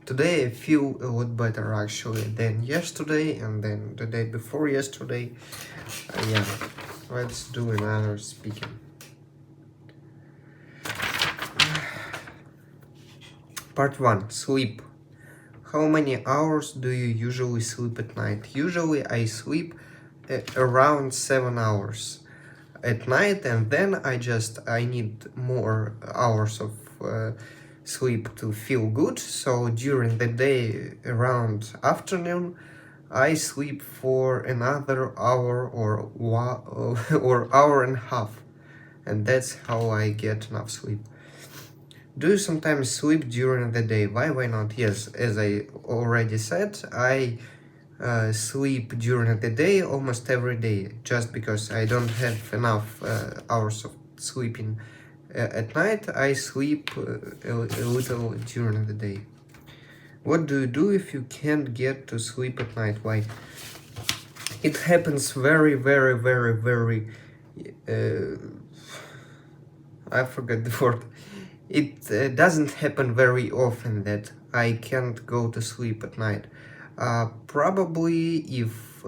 Today I feel a lot better actually than yesterday and then the day before yesterday. Yeah, let's do another speaking. Part 1. Sleep. How many hours do you usually sleep at night? Usually I sleep around 7 hours at night, and then I need more hours of sleep to feel good. So during the day around afternoon I sleep for another hour or hour and a half, and that's how I get enough sleep. Do you sometimes sleep during the day? Why not? Yes, as I already said, I sleep during the day almost every day, just because I don't have enough hours of sleeping at night. I sleep a little during the day. What do you do if you can't get to sleep at night? Why? It happens very I forgot the word. It doesn't happen very often that I can't go to sleep at night. Probably if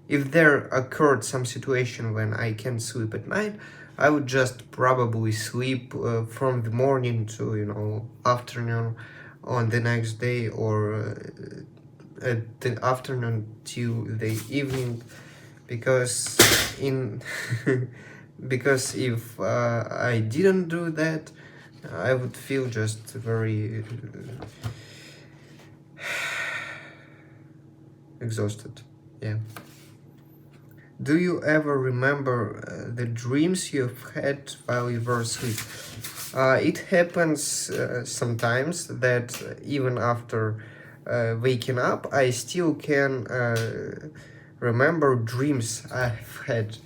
if there occurred some situation when I can't sleep at night, I would just probably sleep from the morning to afternoon on the next day, or at the afternoon till the evening, because because if I didn't do that, I would feel just very exhausted. Yeah. Do you ever remember the dreams you've had while you were asleep? It happens sometimes that even after waking up, I still can remember dreams I've had.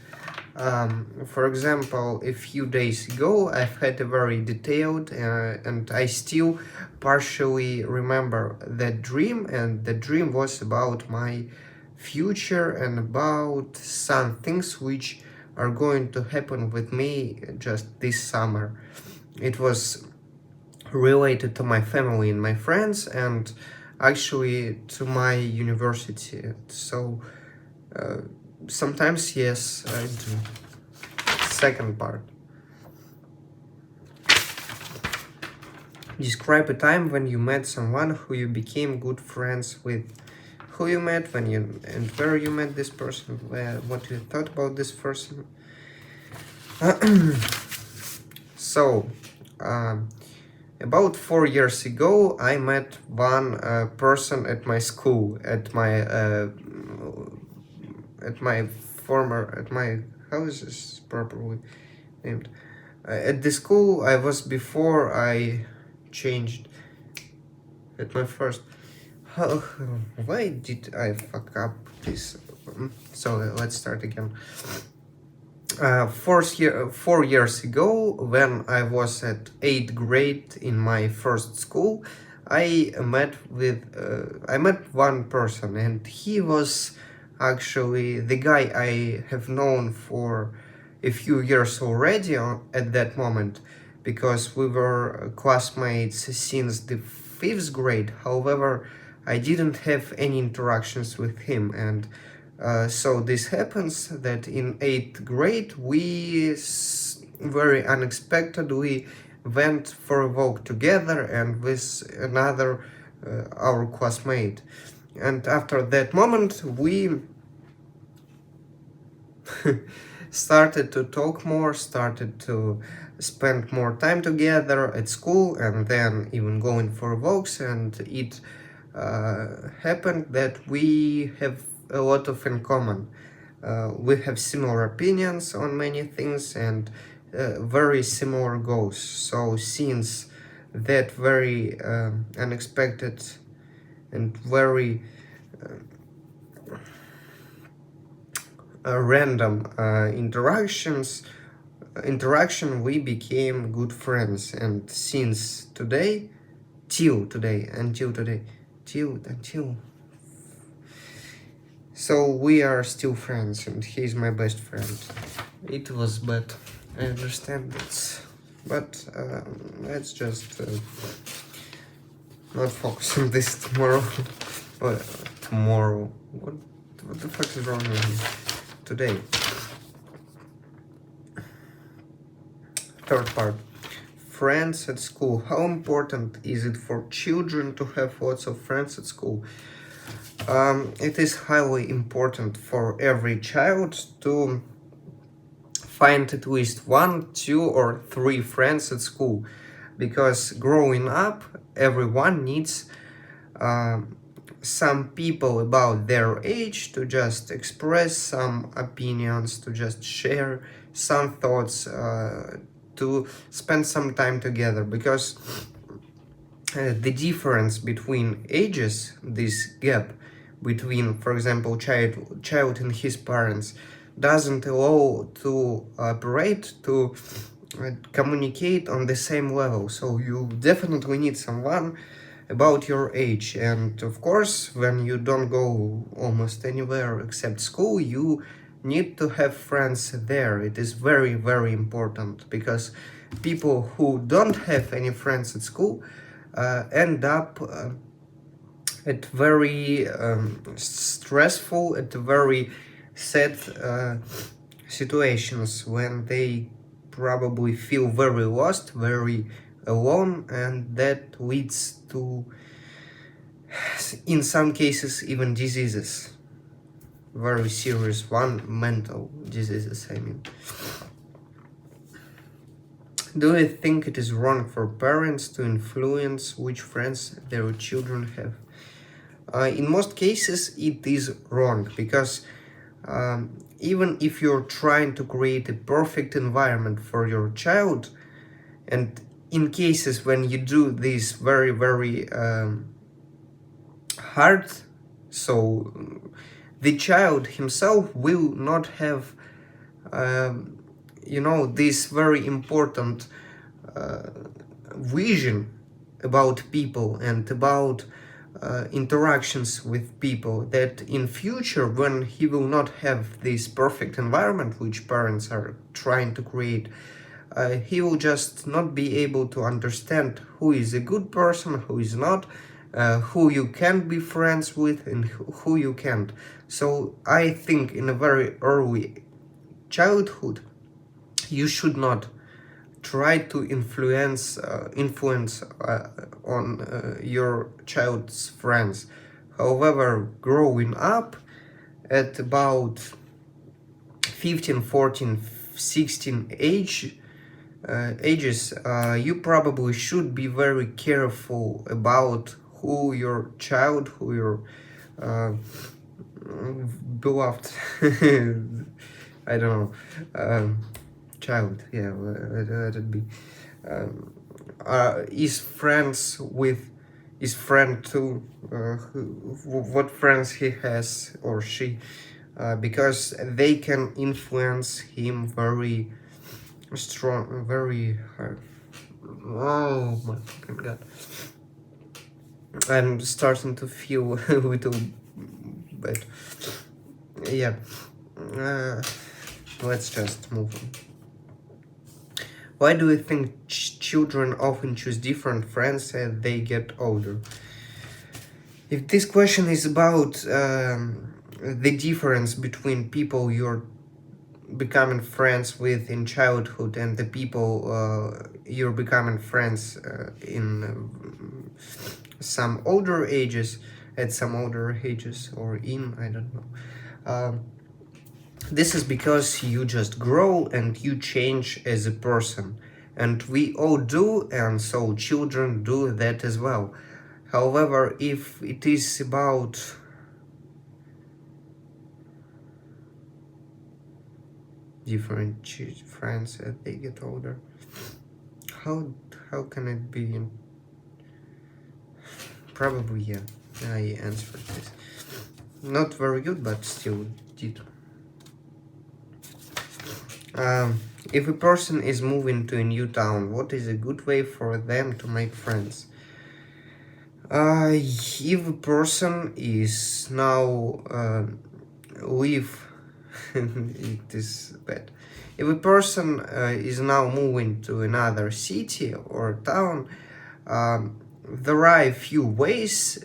For example, a few days ago, I've had a very detailed and I still partially remember that dream, and the dream was about my future and about some things which are going to happen with me just this summer. It was related to my family and my friends, and actually to my university. So sometimes, yes, I do. Second part. Describe a time when you met someone who you became good friends with. Who you met, when you, and where you met this person, what you thought about this person. So, about 4 years ago, I met one person at my school, at my how is this properly named? At the school I was before I changed. At my first. Why did I fuck up this? So let's start again. 4 years ago, when I was at 8th grade in my first school, I met one person, and he was actually the guy I have known for a few years already at that moment, because we were classmates since the 5th grade. However, I didn't have any interactions with him, and so this happens that in 8th grade we very unexpectedly went for a walk together and with another our classmate, and after that moment we started to talk more, started to spend more time together at school, and then even going for walks, and it happened that we have a lot of in common. We have similar opinions on many things and very similar goals. So since that very unexpected and very random interaction, we became good friends, and since today, until today, so we are still friends, and he's my best friend. It was bad, I understand this, but let's just not focus on this tomorrow. Tomorrow. What the fuck is wrong with me? Today. Third part. Friends at school. How important is it for children to have lots of friends at school? It is highly important for every child to find at least 1, 2, or 3 friends at school, because growing up, everyone needs some people about their age to just express some opinions, to just share some thoughts, to spend some time together, because the difference between ages, this gap between, for example, child and his parents, doesn't allow to operate, to communicate on the same level. So you definitely need someone about your age. And of course, when you don't go almost anywhere except school, you need to have friends there. It is very, very important, because people who don't have any friends at school end up at very stressful, at very sad situations, when they probably feel very lost, very alone, and that leads to, in some cases, even diseases. Very serious one, mental diseases, I mean. Do you think it is wrong for parents to influence which friends their children have? In most cases, it is wrong, because even if you're trying to create a perfect environment for your child, and in cases when you do this very, very hard, so the child himself will not have, this very important vision about people and about interactions with people, that in future, when he will not have this perfect environment which parents are trying to create, he will just not be able to understand who is a good person, who is not, who you can be friends with and who you can't. So I think in a very early childhood, you should not try to influence on your child's friends. However, growing up at about 15, 14, 16 ages, you probably should be very careful about who your child, who your beloved I don't know, child, yeah, let it be, is friends with, is friend to, what friends he has or she, because they can influence him very strong, very hard. Oh my fucking god, I'm starting to feel a little bad. Yeah, let's just move on. Why do you think children often choose different friends as they get older? If this question is about the difference between people you're becoming friends with in childhood and the people you're becoming friends in some older ages, at some older ages, or in, I don't know. This is because you just grow and you change as a person. And we all do, and so children do that as well. However, if it is about different friends as they get older, how can it be? Probably, yeah, I answered this. Not very good, but still did. If a person is moving to a new town, what is a good way for them to make friends? If a person is now live, it is bad. If a person is now moving to another city or town, there are a few ways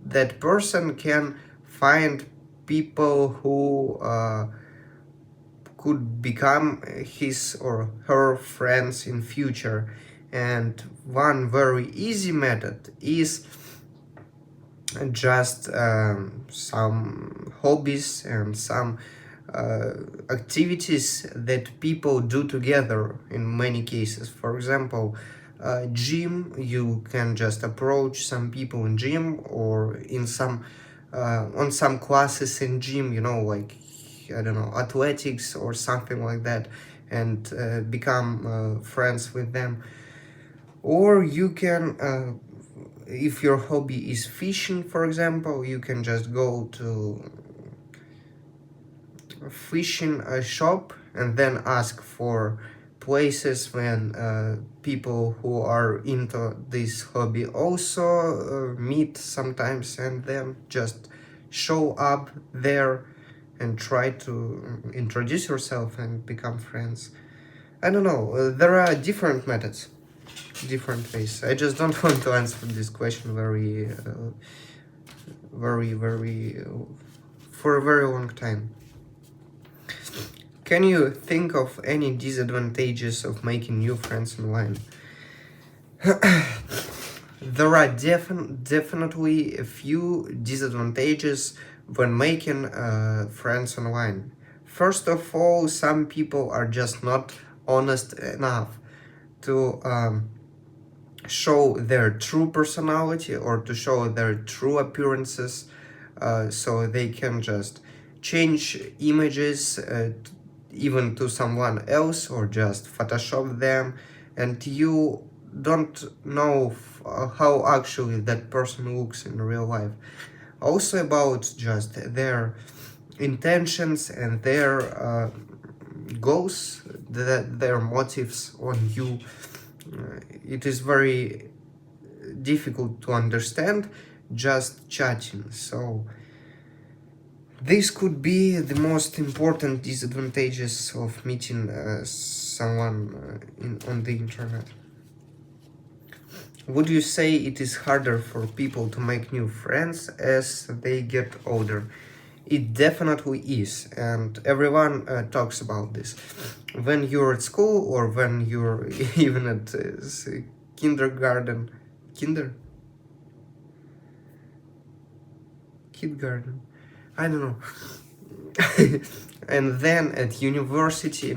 that person can find people who could become his or her friends in future. And one very easy method is just some hobbies and some activities that people do together in many cases. For example, gym, you can just approach some people in gym, or in some on some classes in gym, like, I don't know, athletics or something like that, and become friends with them. Or you can if your hobby is fishing, for example, you can just go to a fishing shop and then ask for places when people who are into this hobby also meet sometimes, and then just show up there and try to introduce yourself and become friends. I don't know, there are different methods, different ways. I just don't want to answer this question very for a very long time. Can you think of any disadvantages of making new friends online? There are definitely a few disadvantages when making friends online. First of all, some people are just not honest enough to show their true personality or to show their true appearances, so they can just change images even to someone else, or just Photoshop them, and you don't know how actually that person looks in real life. Also about just their intentions and their goals, their motives on you. It is very difficult to understand just chatting. So this could be the most important disadvantages of meeting someone on the internet. Would you say it is harder for people to make new friends as they get older? It definitely is, and everyone talks about this. When you're at school, or when you're even at kindergarten, kidgarden, I don't know. And then at university,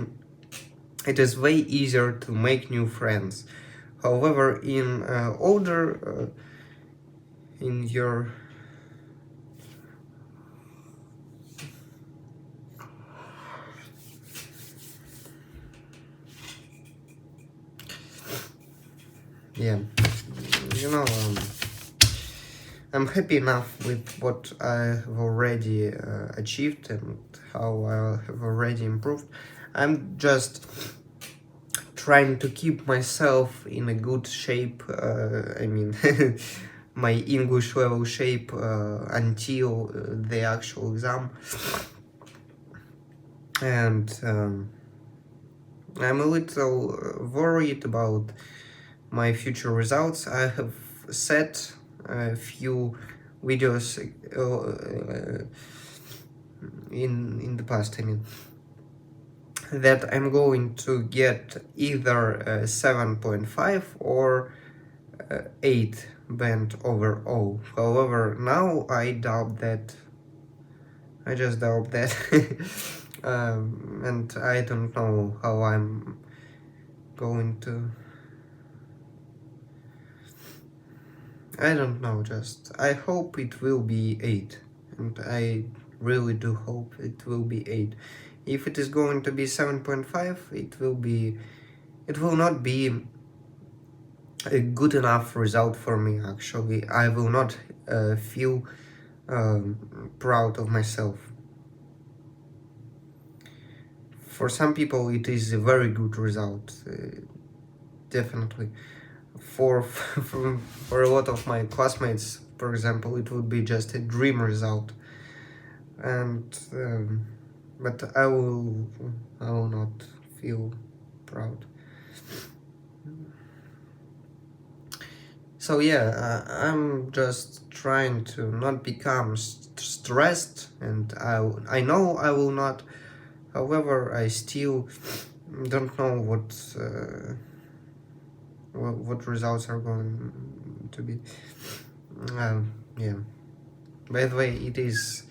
it is way easier to make new friends. However, in older, in your yeah, you know, I'm happy enough with what I have already achieved and how I have already improved. I'm just trying to keep myself in a good shape, I mean, my English level shape until the actual exam. And I'm a little worried about my future results. I have set a few videos in the past, I mean, that I'm going to get either 7.5 or 8 band overall. However, now I doubt that. I just doubt that. And I don't know how I'm going to. I don't know, just I hope it will be 8, and I really do hope it will be 8. If it is going to be 7.5, it will not be a good enough result for me. Actually, I will not feel proud of myself. For some people it is a very good result, definitely. For a lot of my classmates, for example, it would be just a dream result, and but I will not feel proud. So yeah, I'm just trying to not become stressed, and I know I will not. However, I still don't know what results are going to be. Yeah. By the way, it is.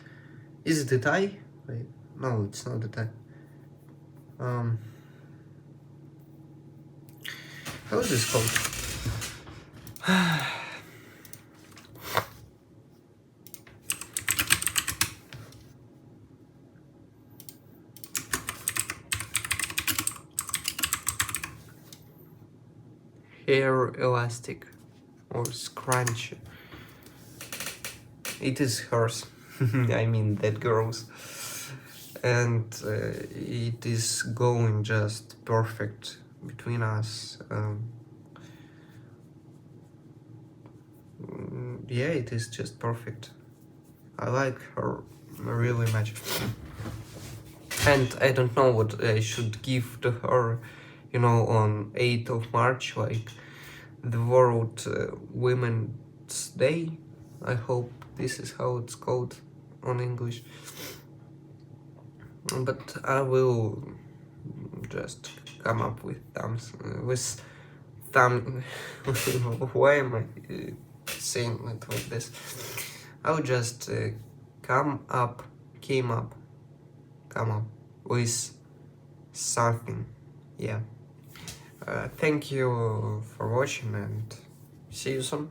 Is it the tie? Wait, no, it's not the tie. How is this called? Hair elastic or scrunch. It is hers. I mean that girl's. And it is going just perfect between us. Yeah, it is just perfect. I like her really much. And I don't know what I should give to her, on 8th of March, like the World Women's Day. I hope this is how it's called on English. But I will just come up with why am I saying it like this? I will just come up with something. Yeah. Thank you for watching and see you soon.